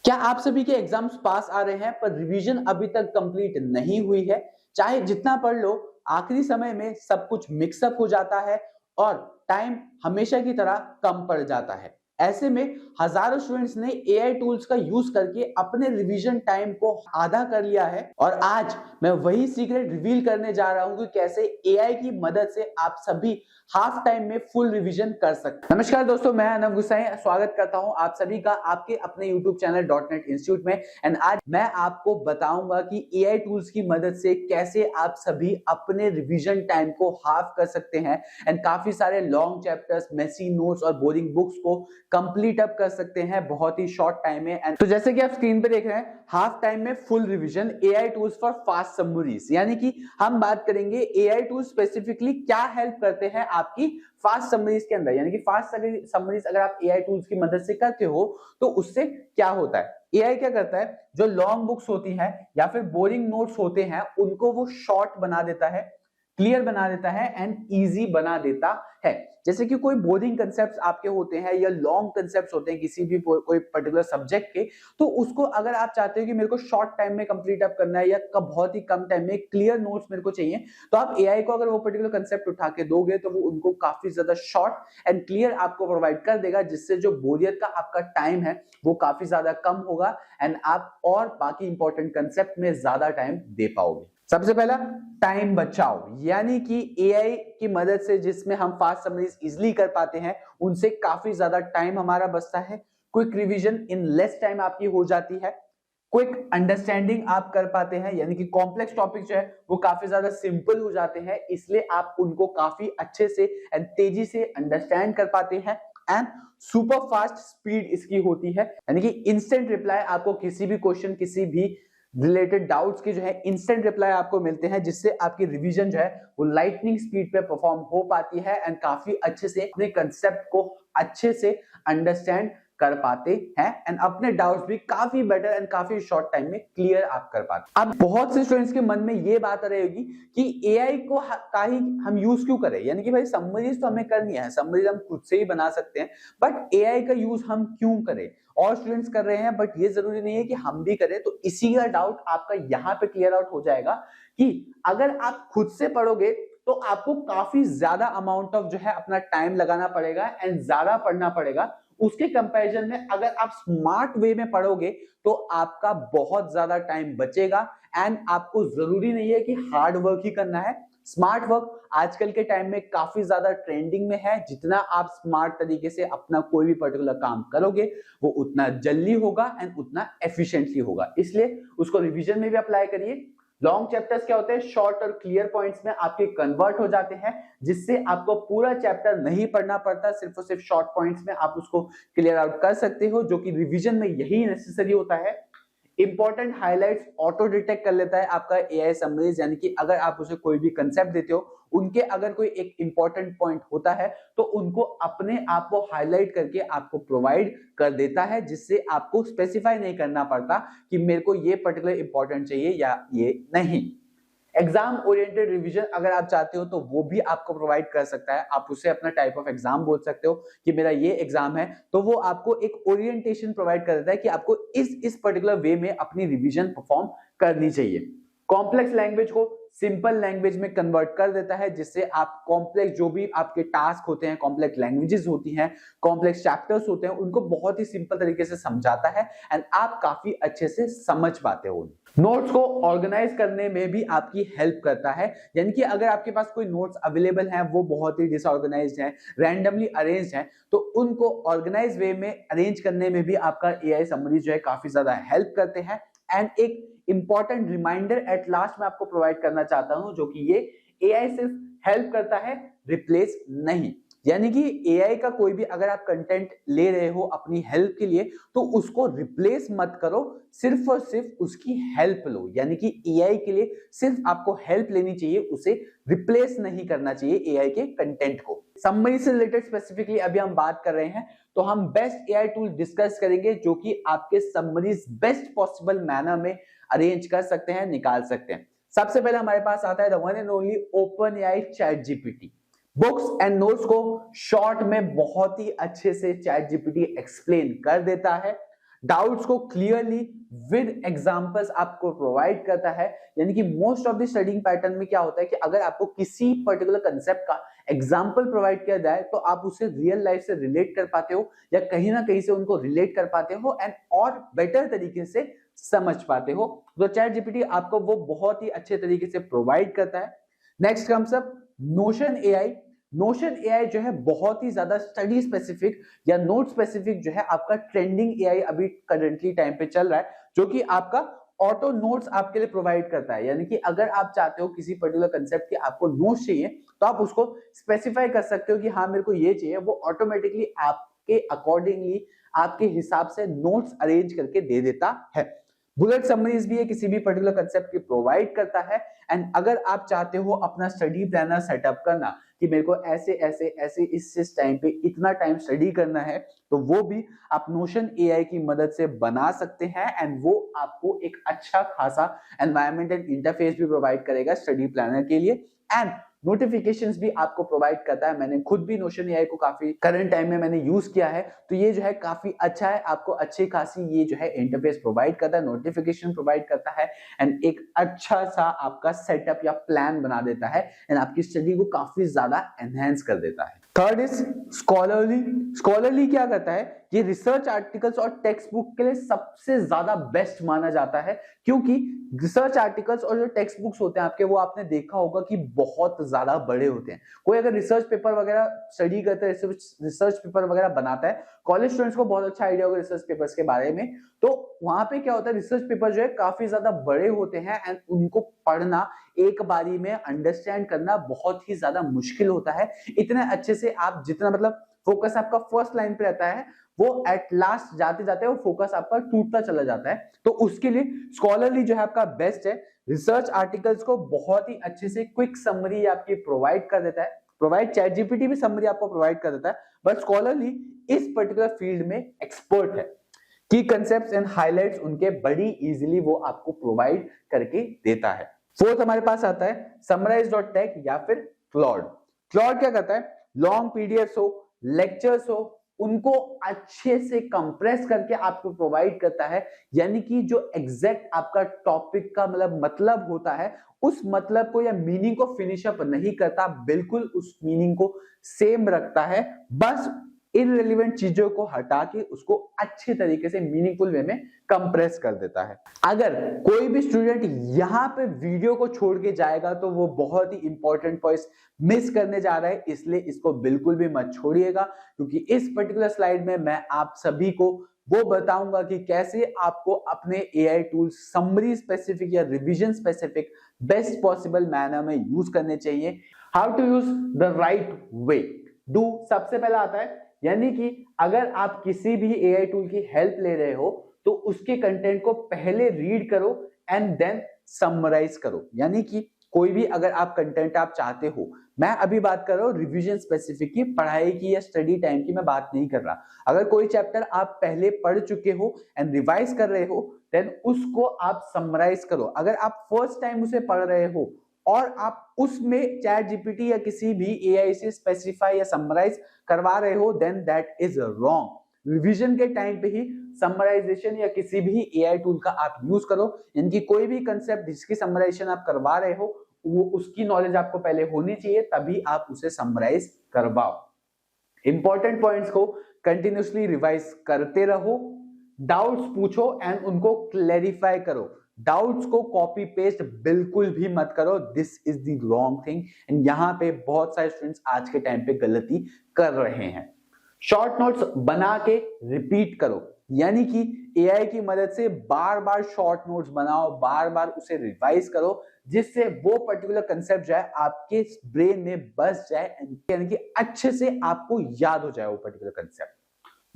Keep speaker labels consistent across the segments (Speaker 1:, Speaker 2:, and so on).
Speaker 1: क्या आप सभी के एग्जाम्स पास आ रहे हैं पर रिवीजन अभी तक कंप्लीट नहीं हुई है? चाहे जितना पढ़ लो, आखिरी समय में सब कुछ मिक्सअप हो जाता है और टाइम हमेशा की तरह कम पड़ जाता है। ऐसे में हजारों स्टूडेंट्स ने एआई टूल्स का यूज करके अपने रिवीजन टाइम को आधा कर लिया है और आज मैं वही सीक्रेट रिवील करने जा रहा हूं कि कैसे एआई की मदद से आप सभी हाफ टाइम में फुल रिवीजन कर सकते हैं। नमस्कार दोस्तों, मैं अनव गुसाई स्वागत करता हूं आप सभी का आपके अपने यूट्यूब चैनल .NET इंस्टीट्यूट में। एंड आज मैं आपको बताऊंगा कि एआई टूल्स की मदद से कैसे आप सभी अपने रिवीजन टाइम को हाफ कर सकते हैं एंड काफी सारे लॉन्ग चैप्टर्स, मेसी नोट्स और बोरिंग बुक्स को कंप्लीट अप कर सकते हैं बहुत ही शॉर्ट टाइम में। एंड तो जैसे कि आप स्क्रीन पे देख रहे हैं, हाफ टाइम में full revision, AI tools for fast summaries, यानी कि हम बात करेंगे एआई टूल्स स्पेसिफिकली क्या हेल्प करते हैं आपकी फास्ट समरीज के अंदर। यानी कि फास्ट समरीज अगर आप एआई टूल्स की मदद से करते हो तो उससे क्या होता है, एआई क्या करता है, जो लॉन्ग बुक्स होती हैं या फिर बोरिंग नोट्स होते हैं उनको वो शॉर्ट बना देता है, क्लियर बना देता है एंड इजी बना देता है। जैसे कि कोई बोरिंग कंसेप्ट्स आपके होते हैं या लॉन्ग कंसेप्ट्स होते हैं किसी भी कोई पर्टिकुलर सब्जेक्ट के, तो उसको अगर आप चाहते हो कि मेरे को शॉर्ट टाइम में कंप्लीट अप करना है या बहुत ही कम टाइम में क्लियर नोट्स मेरे को चाहिए, तो आप एआई को अगर वो पर्टिकुलर कंसेप्ट उठा के दोगे तो वो उनको काफी ज्यादा शॉर्ट एंड क्लियर आपको प्रोवाइड कर देगा, जिससे जो बोरियत का आपका टाइम है वो काफी ज्यादा कम होगा एंड आप और बाकी इंपॉर्टेंट कंसेप्ट में ज्यादा टाइम दे पाओगे। सबसे पहला, टाइम बचाओ, यानी कि एआई की मदद से जिसमें हम फास्ट समरीज इजीली कर पाते हैं उनसे काफी ज्यादा टाइम हमारा बचता है। Quick revision in less time आपकी हो जाती है। क्विक अंडरस्टैंडिंग आप कर पाते हैं, यानी कि कॉम्प्लेक्स टॉपिक जो है वो काफी ज्यादा सिंपल हो जाते हैं, इसलिए आप उनको काफी अच्छे से एंड तेजी से अंडरस्टैंड कर पाते हैं। एंड सुपर फास्ट स्पीड इसकी होती है, यानी कि इंस्टेंट रिप्लाई, आपको किसी भी क्वेश्चन, किसी भी रिलेटेड डाउट्स की जो है इंस्टेंट रिप्लाई आपको मिलते हैं, जिससे आपकी रिवीजन जो है वो लाइटनिंग स्पीड पे परफॉर्म हो पाती है एंड काफी अच्छे से अपने कंसेप्ट को अच्छे से अंडरस्टैंड कर पाते हैं एंड अपने डाउट्स भी काफी बेटर एंड काफी शॉर्ट टाइम में क्लियर आप कर पाते हैं। अब बहुत से स्टूडेंट्स के मन में ये बात रहेगी कि एआई को का ही हम यूज क्यों करें, यानी कि भाई समरीज तो हमें करनी है, समरीज हम खुद से ही बना सकते हैं, बट एआई का यूज हम क्यों करें? और स्टूडेंट्स कर रहे हैं बट ये जरूरी नहीं है कि हम भी करें। तो इसी का डाउट आपका यहाँ पे क्लियर आउट हो जाएगा कि अगर आप खुद से पढ़ोगे तो आपको काफी ज्यादा अमाउंट ऑफ जो है अपना टाइम लगाना पड़ेगा एंड ज्यादा पढ़ना पड़ेगा। उसके कंपैरिजन में अगर आप स्मार्ट वे में पढ़ोगे तो आपका बहुत ज्यादा टाइम बचेगा एंड आपको जरूरी नहीं है कि हार्ड वर्क ही करना है। स्मार्ट वर्क आजकल के टाइम में काफी ज्यादा ट्रेंडिंग में है। जितना आप स्मार्ट तरीके से अपना कोई भी पर्टिकुलर काम करोगे वो उतना जल्दी होगा एंड उतना एफिशिएंटली होगा, इसलिए उसको रिवीजन में भी अप्लाई करिए। लॉन्ग चैप्टर्स क्या होते हैं, शॉर्ट और क्लियर पॉइंट्स में आपके कन्वर्ट हो जाते हैं, जिससे आपको पूरा चैप्टर नहीं पढ़ना पड़ता, सिर्फ और सिर्फ शॉर्ट पॉइंट्स में आप उसको क्लियर आउट कर सकते हो, जो कि रिवीजन में यही नेसेसरी होता है। इंपॉर्टेंट हाइलाइट्स ऑटो डिटेक्ट कर लेता है आपका एआई समरीज, यानी कि अगर आप उसे कोई भी कंसेप्ट देते हो, उनके अगर कोई एक इंपॉर्टेंट पॉइंट होता है तो उनको अपने आप को हाईलाइट करके आपको प्रोवाइड कर देता है, जिससे आपको स्पेसिफाई नहीं करना पड़ता कि मेरे को ये पर्टिकुलर इंपॉर्टेंट चाहिए या ये नहीं। एग्जाम ओरिएंटेड रिवीजन अगर आप चाहते हो तो वो भी आपको प्रोवाइड कर सकता है। आप उसे अपना टाइप ऑफ एग्जाम बोल सकते हो कि मेरा ये एग्जाम है, तो वो आपको एक ओरिएंटेशन प्रोवाइड कर देता है कि आपको इस पर्टिकुलर वे में अपनी रिवीजन परफॉर्म करनी चाहिए। कॉम्प्लेक्स लैंग्वेज को सिंपल लैंग्वेज में कन्वर्ट कर देता है, जिससे आप कॉम्प्लेक्स जो भी आपके टास्क होते हैं, कॉम्प्लेक्स लैंग्वेजेस होती हैं, कॉम्प्लेक्स चैप्टर्स होते हैं, उनको बहुत ही सिंपल तरीके से समझाता है एंड आप काफी अच्छे से समझ पाते हो। नोट्स को ऑर्गेनाइज करने में भी आपकी हेल्प करता है, यानी कि अगर आपके पास कोई नोट्स अवेलेबल हैं वो बहुत ही डिसऑर्गेनाइज्ड हैं, रैंडमली अरेंज्ड हैं, तो उनको ऑर्गेनाइज वे में अरेंज करने में भी आपका एआई समरी जो है काफी ज्यादा हेल्प करते हैं। एंड एक इंपॉर्टेंट रिमाइंडर एट लास्ट में आपको प्रोवाइड करना चाहता हूं, जो कि ये एआई सिर्फ हेल्प करता है, रिप्लेस नहीं। यानी कि एआई का कोई भी अगर आप कंटेंट ले रहे हो अपनी हेल्प के लिए तो उसको रिप्लेस मत करो, सिर्फ और सिर्फ उसकी हेल्प लो। यानी कि एआई के लिए सिर्फ आपको हेल्प लेनी चाहिए, उसे रिप्लेस नहीं करना चाहिए एआई के कंटेंट को। समरी से रिलेटेड स्पेसिफिकली अभी हम बात कर रहे हैं, तो हम बेस्ट एआई टूल डिस्कस करेंगे जो कि आपके समरीज बेस्ट पॉसिबल मैनर में अरेंज कर सकते हैं, निकाल सकते हैं। सबसे पहले हमारे पास आता है the one and only open AI chat GPT. Books and notes को शॉर्ट में बहुत ही अच्छे से चैट जीपीटी एक्सप्लेन कर देता है। डाउट्स को क्लियरली विद एग्जांपल्स आपको प्रोवाइड करता है। यानी कि most of the studying pattern में क्या होता है कि अगर आपको किसी पर्टिकुलर कंसेप्ट का एग्जांपल प्रोवाइड किया जाए तो आप उसे रियल लाइफ से रिलेट कर पाते हो या कहीं ना कहीं से उनको रिलेट कर पाते हो एंड और बेटर तरीके से समझ पाते हो। तो चैट जीपीटी आपको वो बहुत ही अच्छे तरीके से प्रोवाइड करता है। Next comes up notion AI. Notion AI जो है बहुत ही ज्यादा स्टडी स्पेसिफिक या नोट स्पेसिफिक जो है आपका ट्रेंडिंग एआई अभी करंटली टाइम पे चल रहा है, जो कि आपका ऑटो नोट्स आपके लिए प्रोवाइड करता है। यानी कि अगर आप चाहते हो किसी पर्टिकुलर कंसेप्ट के आपको नोट्स चाहिए तो आप उसको स्पेसिफाई कर सकते हो कि हाँ मेरे को ये चाहिए, वो ऑटोमेटिकली आपके अकॉर्डिंगली आपके हिसाब से नोट्स अरेंज करके दे देता है। बुलेट समरीज भी है किसी भी पर्टिकुलर कंसेप्ट की प्रोवाइड करता है। एंड अगर आप चाहते हो अपना स्टडी प्लानर सेटअप करना कि मेरे को ऐसे ऐसे ऐसे इस टाइम पे इतना टाइम स्टडी करना है, तो वो भी आप नोशन एआई की मदद से बना सकते हैं एंड वो आपको एक अच्छा खासा एनवायरमेंट एंड इंटरफेस भी प्रोवाइड करेगा स्टडी प्लानर के लिए एंड नोटिफिकेशंस भी आपको प्रोवाइड करता है। मैंने खुद भी नोशन एआई को काफी करंट टाइम में मैंने यूज किया है, तो ये जो है काफी अच्छा है, आपको अच्छी खासी ये जो है इंटरफेस प्रोवाइड करता है, नोटिफिकेशन प्रोवाइड करता है एंड एक अच्छा सा आपका सेटअप या प्लान बना देता है एंड आपकी स्टडी को काफी ज्यादा एनहेंस कर देता है। Third is scholarly. स्कॉलरली क्या करता है, ये रिसर्च आर्टिकल्स और टेक्स्ट बुक के लिए सबसे ज्यादा बेस्ट माना जाता है, क्योंकि रिसर्च आर्टिकल्स और जो टेक्स्ट बुक्स होते हैं आपके, वो आपने देखा होगा कि बहुत ज्यादा बड़े होते हैं। कोई अगर रिसर्च पेपर वगैरह स्टडी करता है, रिसर्च पेपर वगैरह बनाता है, कॉलेज स्टूडेंट्स को बहुत अच्छा आइडिया होगा रिसर्च पेपर्स के बारे में, तो वहां पे क्या होता है रिसर्च पेपर जो है काफी ज्यादा बड़े होते हैं एंड उनको पढ़ना एक बारी में अंडरस्टैंड करना बहुत ही ज्यादा मुश्किल होता है। इतने अच्छे से आप जितना मतलब फोकस आपका फर्स्ट लाइन पे रहता है, वो एट लास्ट जाते जाते वो फोकस आपका टूटता चला जाता है। तो उसके लिए स्कॉलरली जो है आपका बेस्ट है। रिसर्च आर्टिकल्स को बहुत ही अच्छे से क्विक समरी आपकी प्रोवाइड कर देता है। प्रोवाइड चैट जीपीटी भी समरी आपको प्रोवाइड कर देता है, बट स्कॉलरली इस पर्टिकुलर फील्ड में एक्सपर्ट है। की कंसेप्ट्स एंड हाइलाइट्स उनके बड़ी इजीली वो आपको प्रोवाइड करके देता है। फोर्थ हमारे पास आता है समराइज.टेक या फिर क्लॉड। क्लॉड क्या करता है, लॉन्ग पीडीएफ हो, लेक्चर्स हो, उनको अच्छे से कंप्रेस करके आपको प्रोवाइड करता है। यानी कि जो एग्जैक्ट आपका टॉपिक का मतलब होता है, उस मतलब को या मीनिंग को फिनिश अप नहीं करता, बिल्कुल उस मीनिंग को सेम रखता है, बस इनरिलेवेंट चीजों को हटा के उसको अच्छे तरीके से मीनिंगफुल वे में कंप्रेस कर देता है। अगर कोई भी स्टूडेंट यहां पे वीडियो को छोड़ के जाएगा तो वो बहुत ही इंपॉर्टेंट पॉइंट मिस करने जा रहा है, इसलिए इसको बिल्कुल भी मत छोड़िएगा, क्योंकि इस पर्टिकुलर स्लाइड में मैं आप सभी को वो बताऊंगा कि कैसे आपको अपने एआई टूल समरी स्पेसिफिक या revision specific best possible manner में यूज करने चाहिए। How to use the right way do, सबसे पहला आता है, यानी कि अगर आप किसी भी एआई टूल की हेल्प ले रहे हो तो उसके कंटेंट को पहले रीड करो एंड देन समराइज करो। यानी कि कोई भी अगर आप कंटेंट आप चाहते हो, मैं अभी बात कर रहा हूं रिवीजन स्पेसिफिक की, पढ़ाई की या स्टडी टाइम की मैं बात नहीं कर रहा। अगर कोई चैप्टर आप पहले पढ़ चुके हो एंड रिवाइज कर रहे हो, देन उसको आप समराइज करो। अगर आप फर्स्ट टाइम उसे पढ़ रहे हो और आप उसमें चैट जीपीटी या किसी भी एआई से स्पेसिफाई या समराइज करवा रहे हो, then that is wrong. Revision के टाइम पे ही समराइजेशन या किसी भी एआई टूल का आप यूज करो। यानी कि कोई भी कंसेप्ट जिसकी समराइजेशन आप करवा रहे हो, वो उसकी नॉलेज आपको पहले होनी चाहिए, तभी आप उसे समराइज करवाओ। इंपॉर्टेंट पॉइंट्स को कंटिन्यूसली रिवाइज करते रहो, डाउट्स पूछो एंड उनको क्लैरिफाई करो। डाउट्स को कॉपी पेस्ट बिल्कुल भी मत करो, this is the wrong thing and यहां पे बहुत सारे स्टूडेंट्स आज के टाइम पे गलती कर रहे हैं। शॉर्ट नोट्स बना के रिपीट करो, यानी कि एआई की मदद से बार बार शॉर्ट नोट्स बनाओ, बार बार उसे रिवाइज करो, जिससे वो पर्टिकुलर कंसेप्ट जो है आपके ब्रेन में बस जाए, यानी कि अच्छे से आपको याद हो जाए वो पर्टिकुलर कंसेप्ट।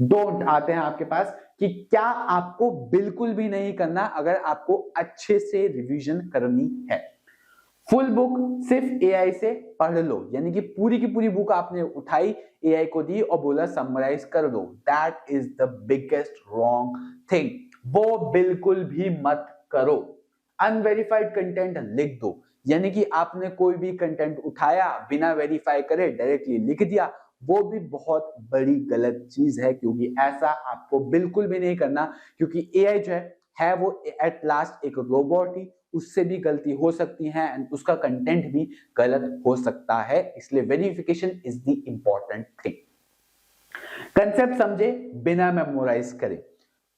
Speaker 1: डोंट आते हैं आपके पास कि क्या आपको बिल्कुल भी नहीं करना अगर आपको अच्छे से रिवीजन करनी है। फुल बुक सिर्फ एआई से पढ़ लो, यानी कि पूरी की पूरी बुक आपने उठाई, एआई को दी और बोला समराइज कर दो, that is the biggest wrong thing. वो बिल्कुल भी मत करो। अनवेरिफाइड कंटेंट लिख दो, यानी कि आपने कोई भी कंटेंट उठाया बिना वेरीफाई करे डायरेक्टली लिख दिया, वो भी बहुत बड़ी गलत चीज है, क्योंकि ऐसा आपको बिल्कुल भी नहीं करना, क्योंकि एआई जो है वो एट लास्ट एक रोबोट ही, उससे भी गलती हो सकती है एंड उसका कंटेंट भी गलत हो सकता है, इसलिए verification is the important thing. Concept समझे बिना मेमोराइज करे,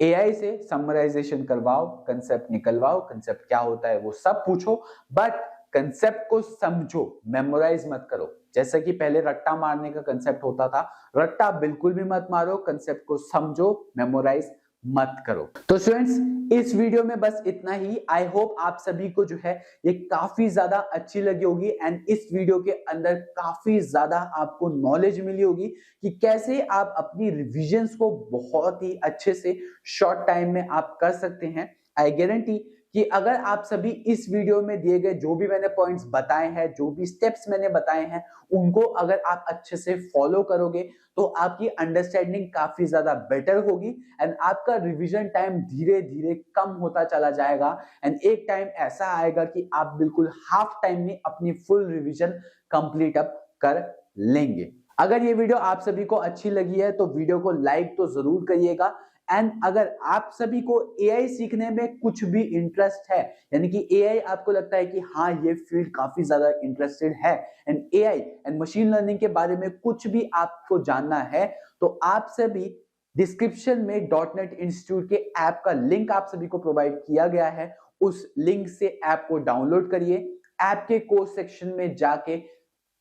Speaker 1: एआई से समराइजेशन करवाओ, कंसेप्ट निकलवाओ, कंसेप्ट क्या होता है वो सब पूछो, बट कंसेप्ट को समझो, मेमोराइज मत करो। जैसा कि पहले रट्टा मारने का कंसेप्ट होता था, रट्टा बिल्कुल भी मत मारो, कंसेप्ट को समझो, मेमोराइज मत करो। तो स्टूडेंट्स इस वीडियो में बस इतना ही। आई होप आप सभी को जो है ये काफी ज्यादा अच्छी लगी होगी एंड इस वीडियो के अंदर काफी ज्यादा आपको नॉलेज मिली होगी कि कैसे आप अपनी रिविजन्स को बहुत ही अच्छे से शॉर्ट टाइम में आप कर सकते हैं। आई गारंटी कि अगर आप सभी इस वीडियो में दिए गए जो भी मैंने पॉइंट्स बताए हैं, जो भी स्टेप्स मैंने बताए हैं, उनको अगर आप अच्छे से फॉलो करोगे तो आपकी अंडरस्टैंडिंग काफी ज्यादा बेटर होगी एंड आपका रिवीजन टाइम धीरे धीरे कम होता चला जाएगा एंड एक टाइम ऐसा आएगा कि आप बिल्कुल हाफ टाइम में अपनी फुल रिवीजन कंप्लीट अप कर लेंगे। अगर ये वीडियो आप सभी को अच्छी लगी है तो वीडियो को लाइक तो जरूर करिएगा एंड अगर आप सभी को एआई सीखने में कुछ भी इंटरेस्ट है, यानी कि एआई आपको लगता है कि हाँ ये फील्ड काफी ज्यादा इंटरेस्टेड है and AI and machine learning के बारे में कुछ भी आपको जानना है, तो आप सभी डिस्क्रिप्शन में डॉट नेट इंस्टीट्यूट के ऐप का लिंक आप सभी को प्रोवाइड किया गया है, उस लिंक से ऐप को डाउनलोड करिए, ऐप के कोर्स सेक्शन में जाके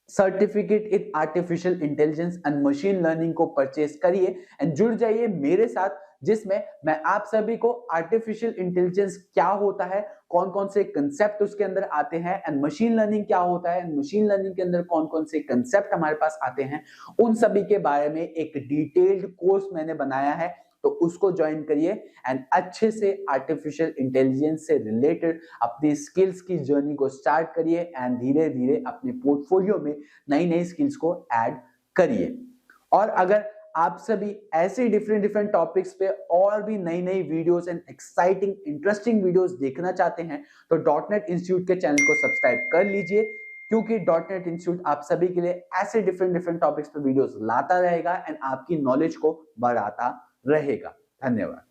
Speaker 1: certificate in artificial intelligence and machine learning को परचेस करिए एंड जुड़ जाइए मेरे साथ, जिसमें मैं आप सभी को आर्टिफिशियल इंटेलिजेंस क्या होता है, कौन कौन से कंसेप्ट उसके अंदर आते हैं एंड मशीन लर्निंग क्या होता है एंड मशीन लर्निंग के अंदर कौन कौन से कंसेप्ट हमारे पास आते हैं, उन सभी के बारे में एक डिटेल्ड कोर्स मैंने बनाया है, तो उसको ज्वाइन करिए एंड अच्छे से आर्टिफिशियल इंटेलिजेंस से रिलेटेड अपनी स्किल्स की जर्नी को स्टार्ट करिए एंड धीरे धीरे अपने पोर्टफोलियो में नई नई स्किल्स को ऐड करिए। और अगर आप सभी ऐसे डिफरेंट टॉपिक्स पे और भी नई नई videos and exciting interesting videos देखना चाहते हैं तो डॉट नेट इंस्टीट्यूट के चैनल को सब्सक्राइब कर लीजिए, क्योंकि डॉट नेट इंस्टीट्यूट आप सभी के लिए ऐसे डिफरेंट टॉपिक्स पे वीडियोस लाता रहेगा एंड आपकी नॉलेज को बढ़ाता रहेगा। धन्यवाद।